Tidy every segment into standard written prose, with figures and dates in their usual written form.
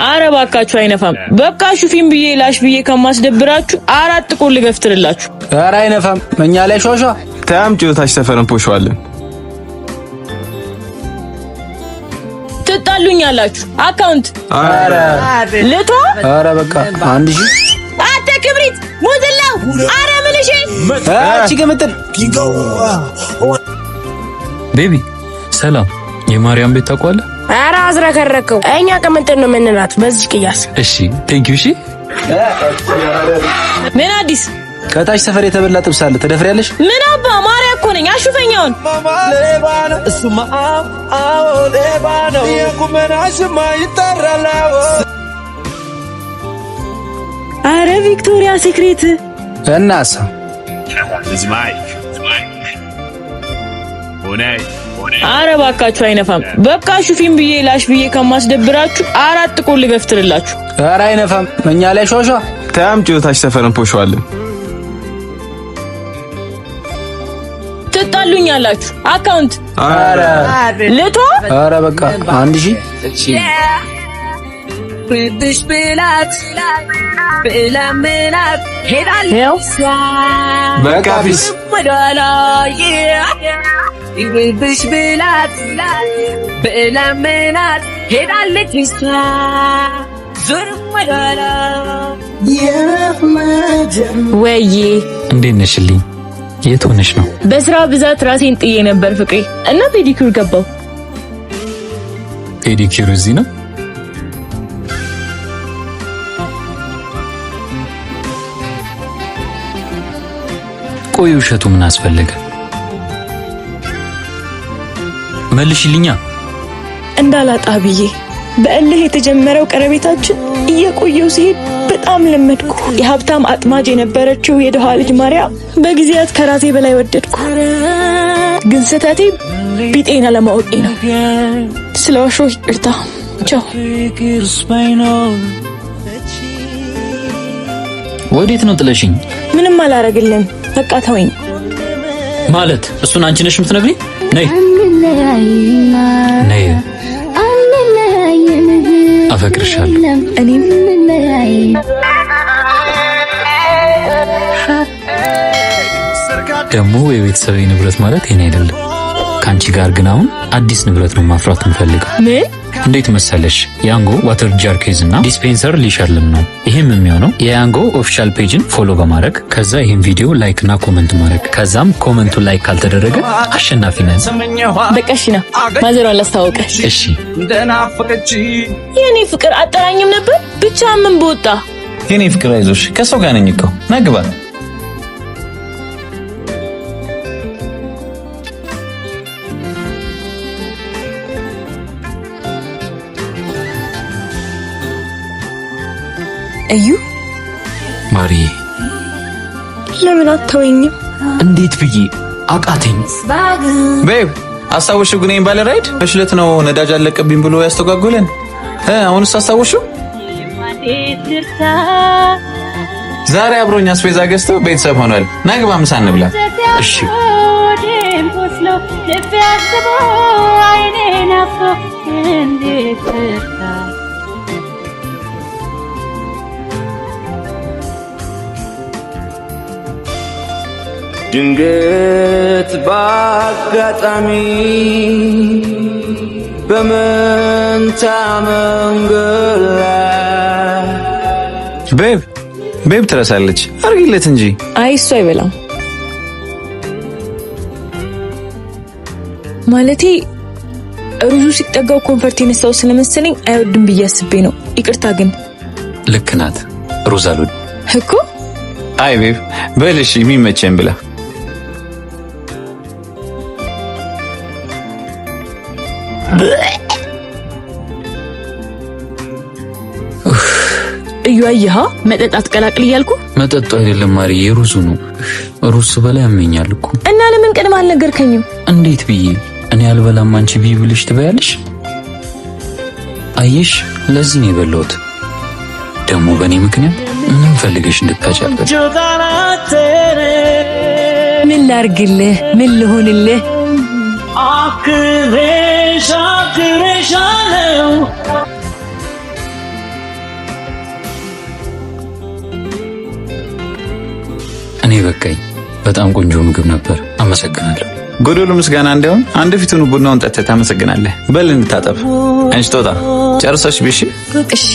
አረባካችሁ አይነፋም በቃ ሹፊን ብዬ ላሽ ብዬ ከማስደብራችሁ አራት ቆል ልገፍትርላችሁ ኧረ አይነፋም እኛ ላይ ሾሾ ታምጪው ታች ሰፈርን ፖሽዋለን ትጣሉኛላችሁ አካውንት ኧረ ለቶ ኧረ በቃ 1000 አተ ክብሪት ሞዘላው አረ ምንሽ አቺ ገመተን ቤቢ ሰላም የማርያም ቤት ታውቃለህ? ኧረ አዝረከረከው እኛ ከመንተን ነው የምንላት በዚህ ቅያስ እሺ ቴንክ ዩ እሺ ምን አዲስ ከታች ሰፈር የተበላ ጥብስ አለ ትደፍሪያለሽ? ምን አባ ማርያ እኮ ነኝ አሹፈኛውን ሌባኖ እሱማ አዎ ሌባኖ የቁመናሽማ ይጠራላው አረ ቪክቶሪያ ሲክሬት እናሳ አረ ባካችሁ አይነፋም በቃ ሹፊን ብዬ ላሽ ብዬ ከማስደብራችሁ አራት ቆል ልገፍትርላችሁ ኧረ አይነፋም እኛ ላይ ሾሾ ታምጪው ታች ሰፈርን ፖሽዋለን ትጣሉኛላችሁ አካውንት ኧረ ለቶ ኧረ በቃ 1000 ብድሽ ብላት ብለምናት ሄዳለች በቃ ፊስ ወዳላ ብድሽ ብላት ብለምናት ሄዳለች ዙር ወዳላ ወይዬ እንዴት ነሽልኝ? የት ሆነሽ ነው? በስራ ብዛት ራሴን ጥዬ ነበር ፍቅሬ እና ፔዲኩር ገባው ፔዲኩር እዚህ ነው? ቆይ ውሸቱ ምን አስፈለገ? መልሽልኛ እንዳላጣ ብዬ በእልህ የተጀመረው ቀረቤታችን እየቆየው ሲሄድ በጣም ለመድኩ የሀብታም አጥማጅ የነበረችው የደሃ ልጅ ማርያም በጊዜያት ከራሴ በላይ ወደድኩ ግን ስህተቴ ቢጤና ለማወቄ ነው ስለዋሾ ይቅርታ ቻው ወዴት ነው ጥለሽኝ? ምንም አላረግልም በቃ ተወኝ ማለት እሱን አንቺ ነሽ የምትነግሪኝ? ነይ ነይ አፈቅርሻለሁ እኔም ደግሞ የቤተሰቤ ንብረት ማለት የኔ አይደለም ካንቺ ጋር ግን አሁን አዲስ ንብረት ነው ማፍራት እንፈልገው ምን እንዴት መሰለሽ ያንጎ ዋተር ጃር ኬዝ እና ዲስፔንሰር ሊሸልም ነው ይሄም የሚሆነው የያንጎ ኦፊሻል ፔጅን ፎሎ በማድረግ ከዛ ይሄን ቪዲዮ ላይክ እና ኮሜንት ማድረግ ከዛም ኮሜንቱ ላይክ ካልተደረገ አሸናፊ ነን በቃሽና ማዘሯን ላስታውቀ እሺ እንደናፈቀች የኔ ፍቅር አጠራኝም ነበር ብቻ ምን በወጣ የኔ ፍቅር አይዞሽ ከሰው ጋር ነኝ እኮ ናግባ እዩ ማሪ ለምን አትተወኝም እንዴት ብዬ አቃተኝ ቤብ አስታወሽው ግን ባለ ራይድ በሽለት ነው ነዳጅ አለቀብኝ ብሎ ያስተጓጉለን አሁንስ አስታወሽው ዛሬ አብሮኛ አስቤዛ ገዝተው ቤተሰብ ሆኗል ናግባ ምሳ እንብላ እሺ ድንገት ባጋጣሚ በመንታ መንገድ ቤብ ትረሳለች አርግለት እንጂ አይ እሱ አይበላም ማለቴ ሩዙ ሲጠጋው ኮንፈርት የነሳው ስለመሰለኝ አይወድም ብዬ አስቤ ነው ይቅርታ ግን ልክ ናት ሩዝ አልወድ እኮ አይ ቤብ በልሽ የሚመቸን ብላ እዩ አየሃ መጠጥ አትቀላቅል እያልኩ መጠጡ አይደለም ማሪ የሩዙ ነው ሩዝ በላይ ያመኛል እኮ እና ለምን ቀድማ አልነገርከኝም እንዴት ብዬ እኔ አልበላም አንቺ ቢብልሽ ትበያለሽ አየሽ ለዚህ ነው የበላሁት ደግሞ በእኔ ምክንያት ምን ፈልገሽ እንድታጫለሽ ምን ላርግልህ ምን ልሆንልህ አክሬሻለው እኔ በቃኝ። በጣም ቆንጆ ምግብ ነበር። አመሰግናለሁ። ጎዶሎ ምስጋና እንደውን አንድ ፊቱን ቡናውን ጠጥተህ ታመሰግናለህ። በል እንታጠብ። አንቺ ጦጣ ጨርሰሽ ቢሽ እሺ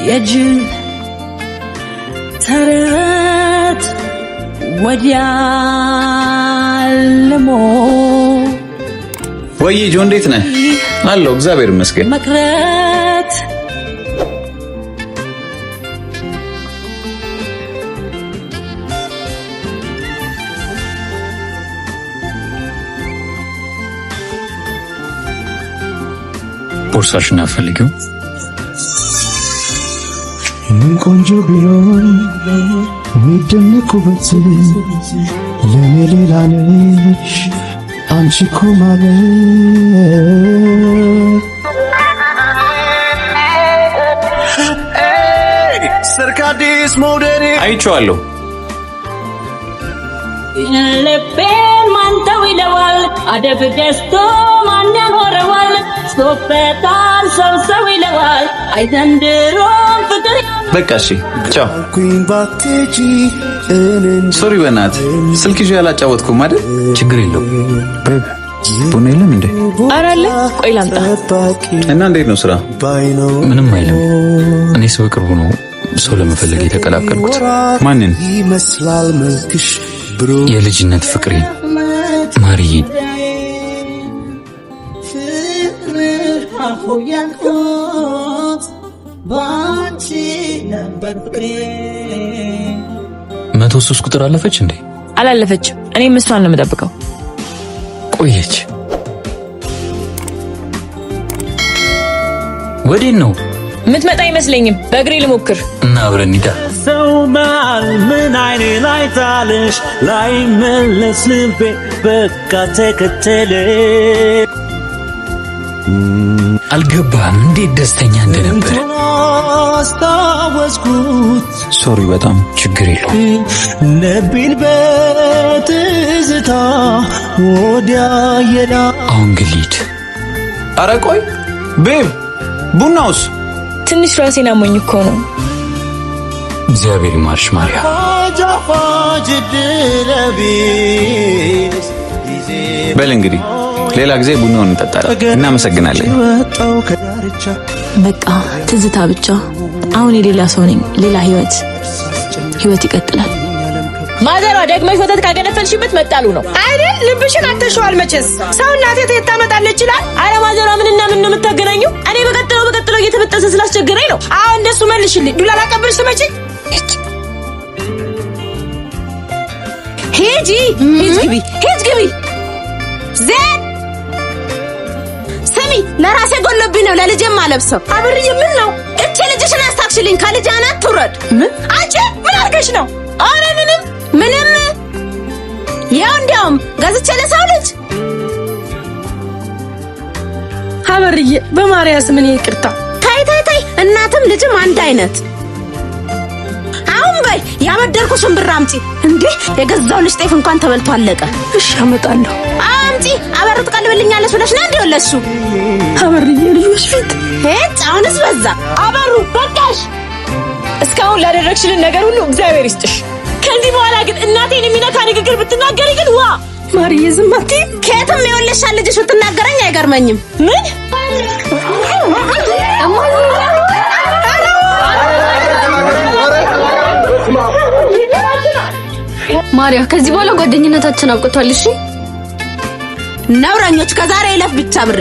የጅል ተረት ወዲያልሞ ወይ ጆ እንዴት ነህ? አለሁ እግዚአብሔር ይመስገን። መቅረት ቦርሳሽን አትፈልጊው? ቆንጆ ቢሆን የሚደነቁበት ለኔ ሌላ ነሽ አንቺ እኮ ማለት ሰርካዲስ መውደዴ አይቼዋለሁ። ልቤን ማንተው ይለዋል አደብ ገዝቶ ማን ያኖረዋል ሶፈታል ሰው ይለዋል አይዘንድሮም ፍቅር በቃ እሺ ቻው። ኩኝ ባትጂ እኔን ሶሪ በእናትህ ስልክ ይዤ ያላጫወትኩም አይደል? ችግር የለውም። ቡና የለም እንዴ? ኧረ አለ። ቆይ ላምጣ። እና እንዴት ነው ስራ? ምንም አይልም። እኔስ በቅርቡ ነው ሰው ለመፈለግ የተቀላቀልኩት። ማንን? ይመስላል መልክሽ ብሩ የልጅነት ፍቅሬን ማርዬን። መቶ 3 ቁጥር አለፈች እንዴ? አላለፈችም። እኔም እሷን ነው የምጠብቀው። ቆየች። ወዴት ነው? የምትመጣ አይመስለኝም። በእግሬ ልሞክር እና አብረን ሂዳ። ሰው ማል ምን አይኔ ላይ ታለሽ ላይ መለስ ልቤ በቃ ተከተለ አልገባም እንዴት ደስተኛ እንደነበር። አስታወስኩት ሶሪ በጣም ችግር የለውም። ልቤን በትዝታ ወዲያ የላ አሁን ግን ልሂድ። ኧረ ቆይ ቤብ ቡናውስ? ትንሽ ራሴን አሞኝ እኮ ነው። እግዚአብሔር ይማርሽ ማርያ። በል እንግዲህ ሌላ ጊዜ ቡናውን እንጠጣለን። እናመሰግናለን። በቃ ትዝታ ብቻ። አሁን የሌላ ሰው ነኝ። ሌላ ህይወት ይቀጥላል። ማዘሯ ደግመሽ ወተት ካገነፈልሽበት መጣሉ ነው አይደል? ልብሽን አተሽዋል መቼስ። ሰው እናቴ ታመጣለች ይችላል። አረ ማዘሯ ምንና ምን ነው የምታገናኘው? እኔ በቀጥለው እየተበጠሰ ስላስቸገረኝ ነው። አዎ እንደሱ መልሽልኝ። ዱላ ላቀብልሽ ትመጪ ሂጂ ግቢ ዜድ ስሚ፣ ለራሴ ጎሎብኝ ነው ለልጄም አለብሰው። አብርዬ ምን ነው እቺ ልጅሽን አስታክሽልኝ። ከልጅ አናት ትውረድ። ምን አንቺ ምን አድርገሽ ነው? አረ ምንም ያው እንዲያውም ገዝቼ ለሰው ልጅ። አብርዬ በማርያስ ምን ይቅርታ። ታይ እናትም ልጅም አንድ አይነት። አሁን በይ ያበደርኩሽን ብር አምጪ። እንዴ የገዛው ልጅ ጤፍ እንኳን ተበልቶ አለቀ። እሺ አመጣለሁ። አምጪ። አበሩ ትቀልብልኛለሽ ብለሽ ነው እንዴ ወለሱ? አበርዬ ልጆች ፊት ሄጭ። አሁንስ በዛ። አበሩ በቃሽ። እስካሁን ላደረግሽልን ነገር ሁሉ እግዚአብሔር ይስጥሽ። ከዚህ በኋላ ግን እናቴን የሚነካ ንግግር ብትናገሪ ግን ዋ ማርዬ ዝም አትይም። ከየትም የወለሻል ልጅሽ ብትናገረኝ አይገርመኝም። ምን ማርያ ከዚህ በኋላ ጓደኝነታችን አብቅቷል። እሺ ነውረኞች ከዛሬ ይለፍ ብቻ ብሬ።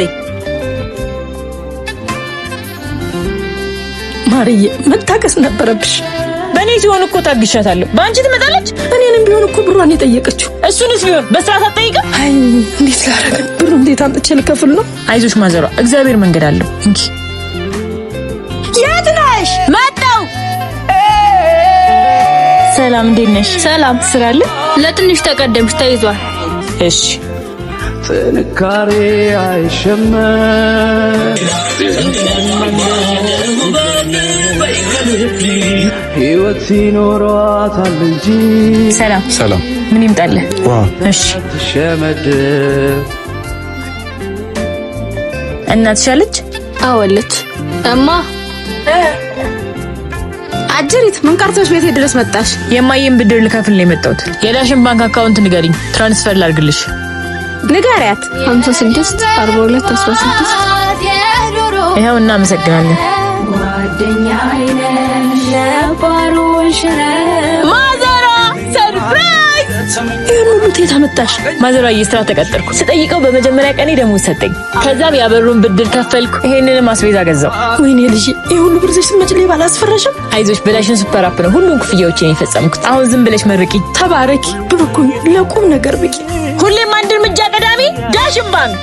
ማርዬ መታገስ ነበረብሽ። በእኔ ሲሆን እኮ ታግሻታለሁ። በአንቺ ትመጣለች። እኔንም ቢሆን እኮ ብሯን የጠየቀችው። እሱንስ ቢሆን በስርዓት አትጠይቅም። አይ እንዴት ላደርግ? ብሩ እንዴት አምጥቼ ልከፍል ነው? አይዞሽ ማዘሯ፣ እግዚአብሔር መንገድ አለው እንጂ። የት ነሽ? መጣሁ። ሰላም፣ እንዴት ነሽ? ሰላም። ስራ አለ? ለትንሽ ተቀደምሽ፣ ተይዟል። እሺ ጥንካሬ አይሸመን ሕይወት ሲኖሯታል እንጂ። ሰላም። ምን ይምጣልህ? እሺ ትሸመድብ እናትሽ አለች? አወለች። እማ አጀሪት ምን ቀርቶሽ ቤቴ ድረስ መጣሽ? የማየን ብድር ልከፍል ነው የመጣሁት። የዳሽን ባንክ አካውንት ንገሪኝ፣ ትራንስፈር ላድርግልሽ። ንገሪያት። 56 42 16 ይኸው። እናመሰግናለን። ማዘሯ ሰርፕራይዝ! ይሄን ሁሉ ቴታ መጣሽ? ማዘሯ የስራ ተቀጠርኩ። ስጠይቀው በመጀመሪያ ቀኔ ደሞዝ ሰጠኝ። ከዛም ያበሩን ብድር ከፈልኩ። ይሄንንም አስቤዛ ገዛው። ወይኔ ልጅ ይሄ ሁሉ ብር ይዘሽ ስትመጪ ሌባ አላስፈራሽም? አይዞሽ በዳሽን ሱፐር አፕ ነው ሁሉም ክፍያዎችን የፈጸምኩት። አሁን ዝም ብለሽ መርቂ። ተባረኪ ብሩኩን ለቁም ነገር ብቂ። ሁሌም አንድ እርምጃ ቀዳሚ ዳሽን ባንክ።